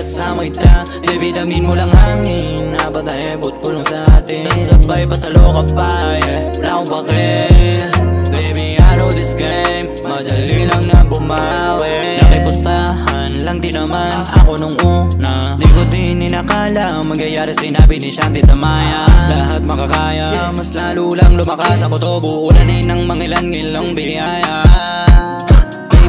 kasama kita. Baby, damin mo lang hangin, apat na ebot pulong sa atin. Nasabay pa sa loka pa, yeah, wala akong pake. Baby, I know this game, madali lang na bumawi. Nakipustahan lang din naman ako nung una. Di ko din inakala magyayari, sinabi ni Shanti sa Maya. Lahat makakaya, mas lalo lang lumakas ako to. Buulanin ng mangilan-ngilang biyaya.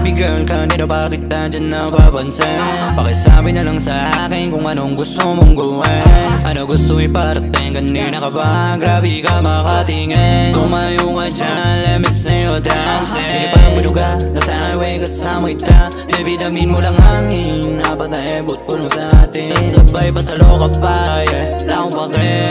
Baby girl, kanina ba kita dyan napapansin? Pakisabi na lang sa akin kung anong gusto mong gawin. Ano gusto iparating, kanina ka ba? Grabe ka makatingin. Tumayo ka dyan, let me see you dancing. Hindi pa ang buluga, nasa highway kasama kita. Baby, damin mo lang hangin, apat na ebot pulong sa atin. Nasabay pa sa loka pa, yeah, wala akong pake.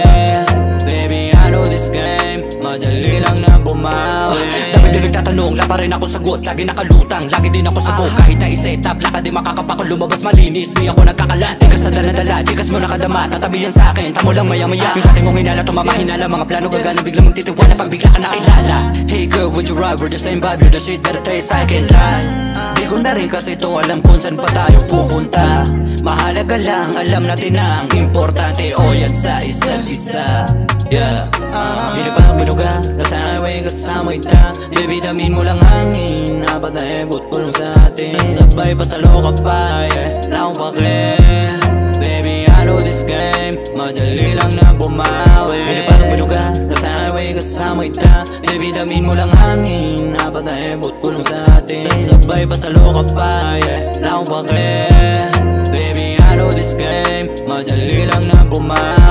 Baby, I know this game, madali lang na bumawi. Dami din nagtatanong, la pa rin ako sagot. Lagi nakalutang, lagi din ako sabog. Kahit na i-set up, laka di makakapakal. Lumabas malinis, di ako nagkakalat. Tigas na dala-dala, chikas mo nakadama. Tatabi yan sa'kin, tamo lang maya-maya. Yung dati mong hinala, tumama hinala. Mga plano gagana, biglang magtitiwala pag bigla ka nakilala. Hey girl, would you ride? We're the same vibe, you're the shit that taste I can try. Di ko na rin kasi ito alam kung saan pa tayo pupunta. Mahalaga lang, alam natin na ang importante. O yan sa isa't isa, yeah. Hindi pa ang buluga, nasa highway kasama kita. Baby, damin mo lang hangin, apat na ebot pulong sa atin. Nasabay pa sa loka pa, yeah, wala akong pake. Baby, I know this game, madali lang na bumawi. Hindi pa ang buluga, nasa highway kasama kita. Baby, damin mo lang hangin, apat na ebot pulong sa atin. Nasabay pa sa loka pa, yeah, wala akong pake. Baby, I know this game, madali lang na bumawi.